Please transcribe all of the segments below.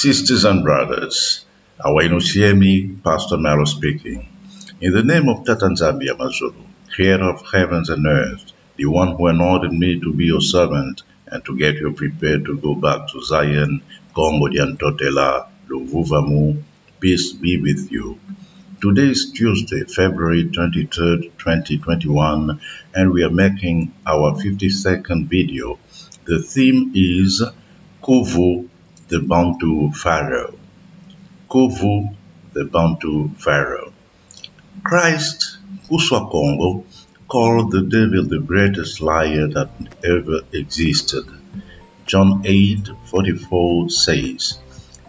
Sisters and brothers, Awainusiemi, Pastor Melo speaking. In the name of Tatanzambia Mazulu, creator of heavens and earth, the one who anointed me to be your servant and to get you prepared to go back to Zion, Kongo Diantotela, Luvuvamu, peace be with you. Today is Tuesday, February 23rd, 2021, and we are making our 52nd video. The theme is Kovu, the Bantu Pharaoh. Kovu, the Bantu Pharaoh. Christ, Kuswa Congo, called the devil the greatest liar that ever existed. John 8:44 says,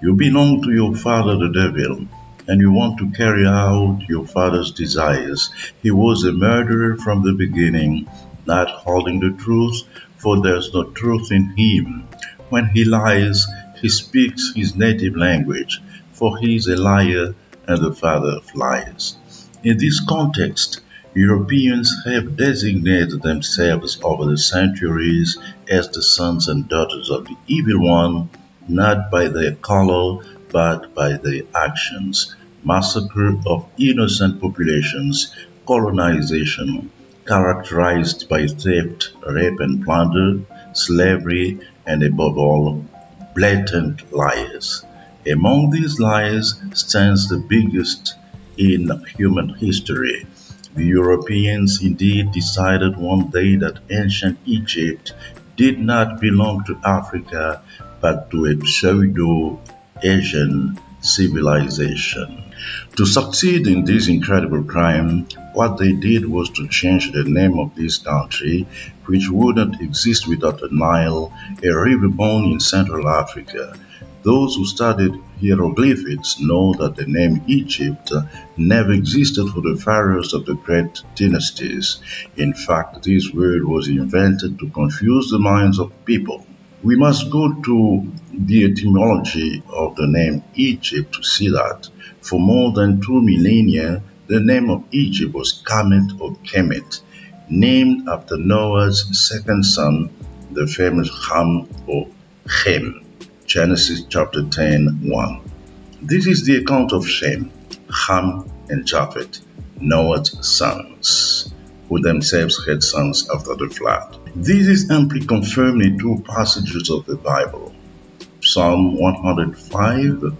"You belong to your father the devil, and you want to carry out your father's desires. He was a murderer from the beginning, not holding the truth, for there's no truth in him. When he lies, he speaks his native language, for he is a liar and the father of lies." In this context, Europeans have designated themselves over the centuries as the sons and daughters of the evil one, not by their color, but by their actions. Massacre of innocent populations, colonization, characterized by theft, rape and plunder, slavery, and above all, blatant lies. Among these lies stands the biggest in human history. The Europeans indeed decided one day that ancient Egypt did not belong to Africa, but to a pseudo-Asian civilization. To succeed in this incredible crime, what they did was to change the name of this country, which wouldn't exist without the Nile, a river born in Central Africa. Those who studied hieroglyphics know that the name Egypt never existed for the pharaohs of the great dynasties. In fact, this word was invented to confuse the minds of people. We must go to the etymology of the name Egypt to see that. For more than 2 millennia, the name of Egypt was Kemet or Kemet, named after Noah's second son, the famous Ham or Shem. Genesis chapter 10:1. This is the account of Shem, Ham, and Japheth, Noah's sons, who themselves had sons after the flood. This is amply confirmed in two passages of the Bible. Psalm 105,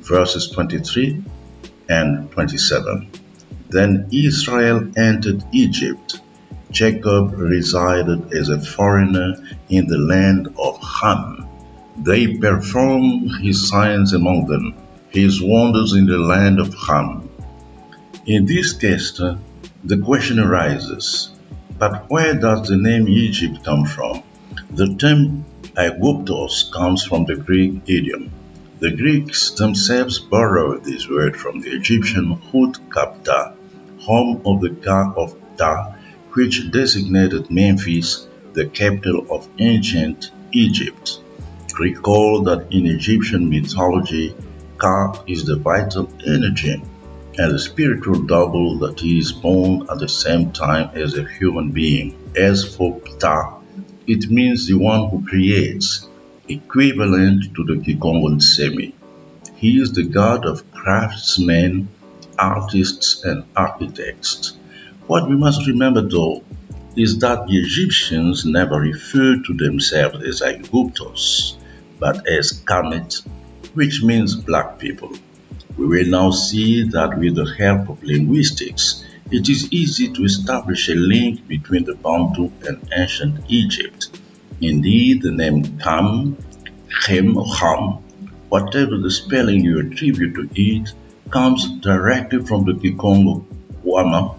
verses 23 and 27. Then Israel entered Egypt. Jacob resided as a foreigner in the land of Ham. They performed his signs among them, his wonders in the land of Ham. In this case, the question arises, but where does the name Egypt come from? The term Aegyptos comes from the Greek idiom. The Greeks themselves borrowed this word from the Egyptian Hut Kapta, home of the god of Ptah, which designated Memphis, the capital of ancient Egypt. Recall that in Egyptian mythology, Ka is the vital energy and the spiritual double that is born at the same time as a human being. As for Ptah, it means the one who creates, equivalent to the Kikongo Semi. He is the god of craftsmen, artists, and architects. What we must remember though is that the Egyptians never referred to themselves as Aegyptos, but as Kemet, which means black people. We will now see that with the help of linguistics, it is easy to establish a link between the Bantu and ancient Egypt. Indeed, the name Kam, Chem, Ham, whatever the spelling you attribute to it, comes directly from the Kikongo Wama,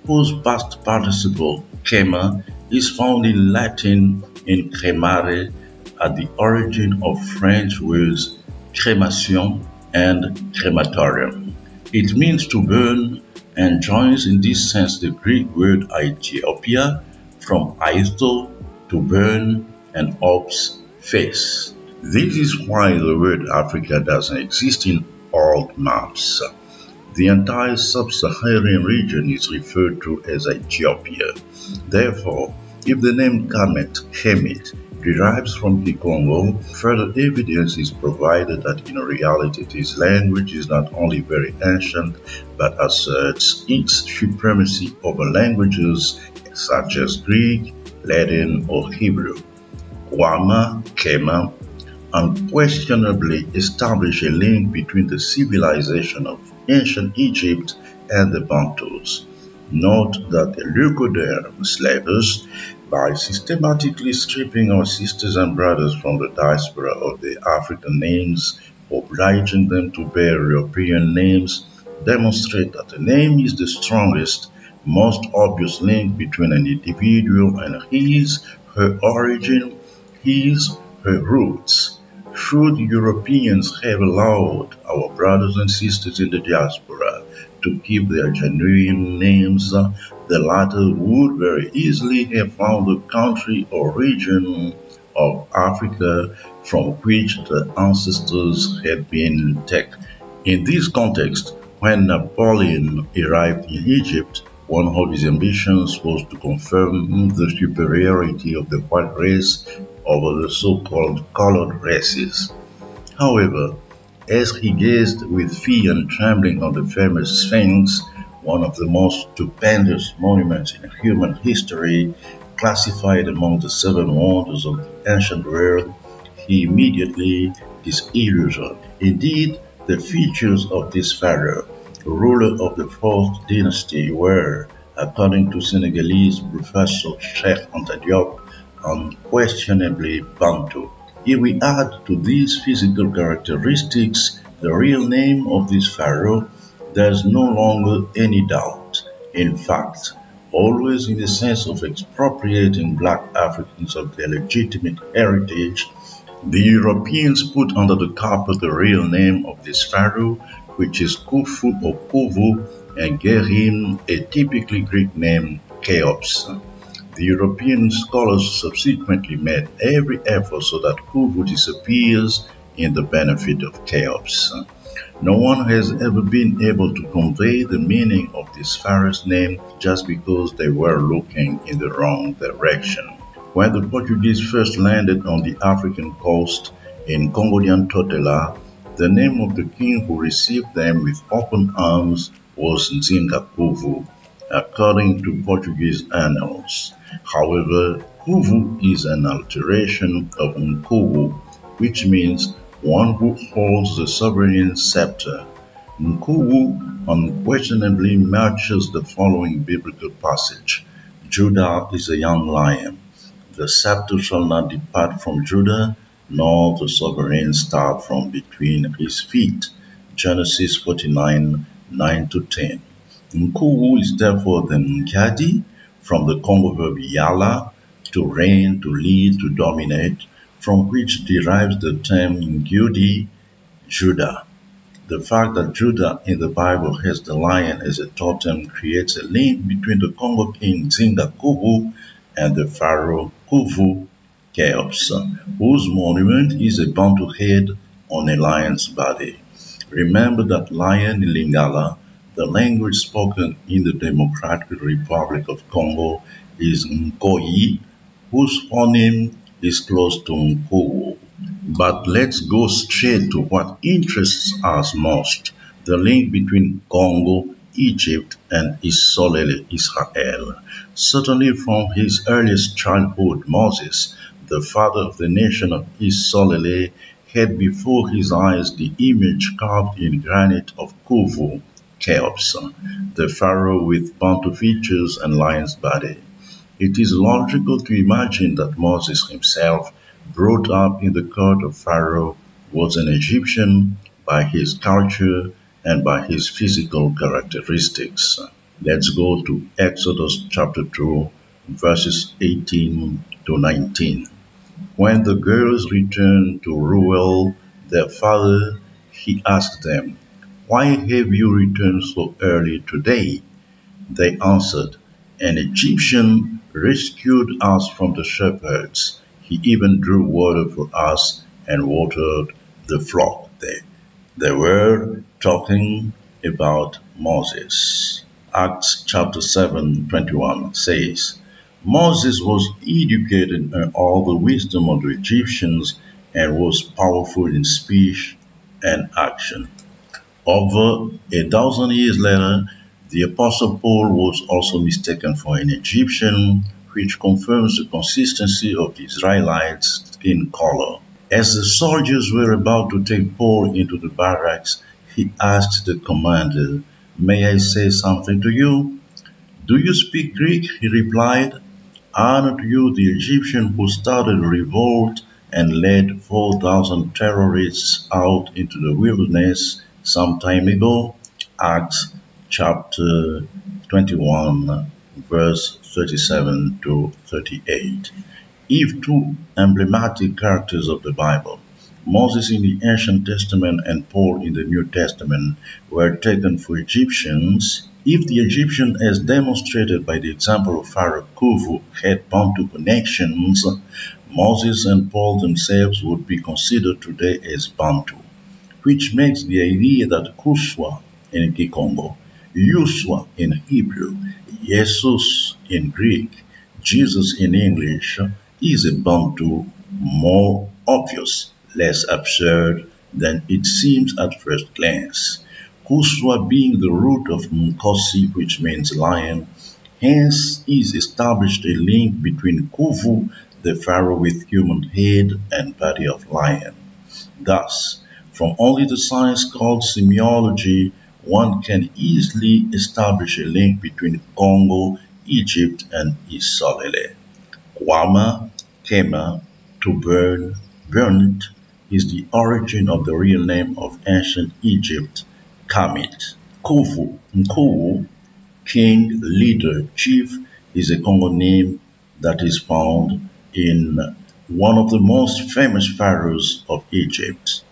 whose past participle, Kema, is found in Latin in cremare, at the origin of French words crémation and crematorium. It means to burn and joins in this sense the Greek word Ethiopia, from aitho, to burn, and ops, face. This is why the word Africa doesn't exist in old maps. The entire sub-Saharan region is referred to as Ethiopia. Therefore, if the name Kemet, derives from the Congo, further evidence is provided that in reality this language is not only very ancient but asserts its supremacy over languages such as Greek, Latin, or Hebrew. Wama, Kema, unquestionably establish a link between the civilization of ancient Egypt and the Bantus. Note that the Leucoderm slavers, by systematically stripping our sisters and brothers from the diaspora of their African names, obliging them to bear European names, demonstrate that the name is the strongest, most obvious link between an individual and his, her origin, his, her roots. Should Europeans have allowed our brothers and sisters in the diaspora to keep their genuine names, the latter would very easily have found the country or region of Africa from which the ancestors had been taken. In this context, when Napoleon arrived in Egypt, one of his ambitions was to confirm the superiority of the white race over the so-called colored races. However, as he gazed with fear and trembling on the famous Sphinx, one of the most stupendous monuments in human history, classified among the seven wonders of the ancient world, he immediately disillusioned. Indeed, the features of this pharaoh, ruler of the fourth dynasty, were, according to Senegalese professor Cheikh Anta Diop, unquestionably Bantu. If we add to these physical characteristics the real name of this pharaoh, there is no longer any doubt. In fact, always in the sense of expropriating black Africans of their legitimate heritage, the Europeans put under the carpet the real name of this pharaoh, which is Khufu or Khuvu, and gave him a typically Greek name, Cheops. The European scholars subsequently made every effort so that Khuvu disappears in the benefit of Cheops. No one has ever been able to convey the meaning of this pharaoh's name just because they were looking in the wrong direction. When the Portuguese first landed on the African coast in Congodian Totela, the name of the king who received them with open arms was Nzinga Khuvu, according to Portuguese annals. However, Khuvu is an alteration of Nkuwu, which means one who holds the sovereign scepter. Nkuwu unquestionably matches the following biblical passage: Judah is a young lion. The scepter shall not depart from Judah, nor the sovereign staff from between his feet. Genesis 49, 9-10. Nkuwu is therefore the Ngadi, from the Congo verb yala, to reign, to lead, to dominate, from which derives the term Ngudi, Judah. The fact that Judah in the Bible has the lion as a totem creates a link between the Congo king Nzinga Khuvu and the pharaoh Khuvu Cheops, whose monument is a Bantu head on a lion's body. Remember that lion in Lingala, the language spoken in the Democratic Republic of Congo, is Nkoyi, whose phoneme is close to Nkuwu. But let's go straight to what interests us most: the link between Congo, Egypt, and Isolele, Israel. Certainly from his earliest childhood, Moses, the father of the nation of Isolele, had before his eyes the image carved in granite of Khuvu, Cheops, the pharaoh with Bantu features and lion's body. It is logical to imagine that Moses himself, brought up in the court of Pharaoh, was an Egyptian by his culture and by his physical characteristics. Let's go to Exodus chapter 2, verses 18 to 19. When the girls returned to Reuel, their father, he asked them, "Why have you returned so early today?" They answered, "An Egyptian rescued us from the shepherds. He even drew water for us and watered the flock." They were talking about Moses. Acts chapter 7:21 says, Moses was educated in all the wisdom of the Egyptians and was powerful in speech and action. Over 1,000 years later, the Apostle Paul was also mistaken for an Egyptian, which confirms the consistency of the Israelites' skin color. As the soldiers were about to take Paul into the barracks, he asked the commander, "May I say something to you?" "Do you speak Greek?" he replied. "Aren't you the Egyptian who started a revolt and led 4,000 terrorists out into the wilderness some time ago?" Acts chapter 21, verse 37 to 38. If two emblematic characters of the Bible, Moses in the Ancient Testament and Paul in the New Testament, were taken for Egyptians, if the Egyptian, as demonstrated by the example of Pharaoh Khufu, had Bantu connections, Moses and Paul themselves would be considered today as Bantu, which makes the idea that Kuswa in Kikongo, Yuswa in Hebrew, Jesus in Greek, Jesus in English is a Bantu more obvious, less absurd than it seems at first glance. Kuswa being the root of Nkosi, which means lion, hence is established a link between Khufu, the pharaoh with human head and body of lion. Thus, from only the science called semiology, one can easily establish a link between Congo, Egypt, and Isolele. Kwama, Kema, to burn, burnt, is the origin of the real name of ancient Egypt, Kamit. Khufu, Nkuwu, king, leader, chief, is a Congo name that is found in one of the most famous pharaohs of Egypt.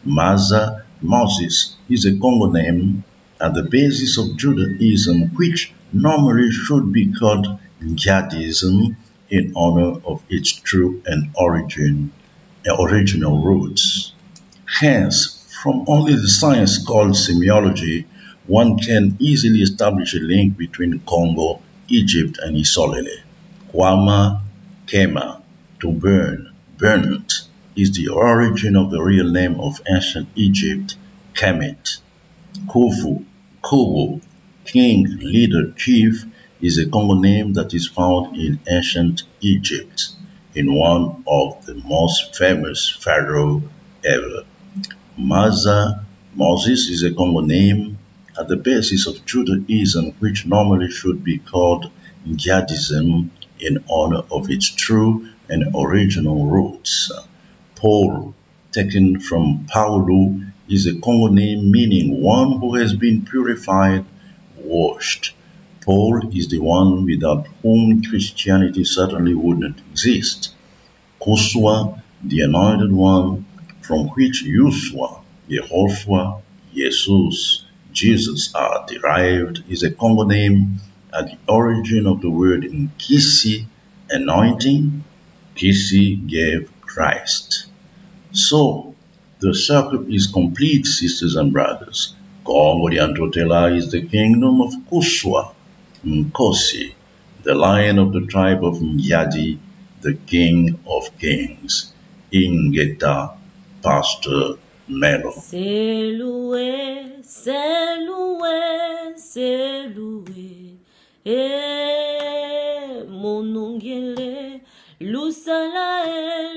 Maza, Moses, is a Congo name at the basis of Judaism, which normally should be called Jihadism in honor of its true and original roots. Hence, from only the science called semiology, one can easily establish a link between Congo, Egypt, and Isolele. Kwama, Kema, to burn, burnt, is the origin of the real name of ancient Egypt, Kemet. Khufu, Kuwu, king, leader, chief, is a Congo name that is found in ancient Egypt, in one of the most famous pharaoh ever. Maza, Moses, is a Congo name at the basis of Judaism, which normally should be called Jihadism in honor of its true and original roots. Paul, taken from Paulo, is a Congo name meaning one who has been purified, washed. Paul is the one without whom Christianity certainly wouldn't exist. Kuswa, the anointed one, from which Yuswa, Yehoshua, Jesus, Jesus are derived, is a Congo name at the origin of the word in Kisi, anointing. Kisi gave Christ. So, the circle is complete, sisters and brothers. Congo Riantotela is the kingdom of Kuswa, Nkosi, the lion of the tribe of Nyadi, the king of kings. Ingeta, Pastor Melo. C'est loué, c'est loué, c'est loué. Et mon ongele, lusala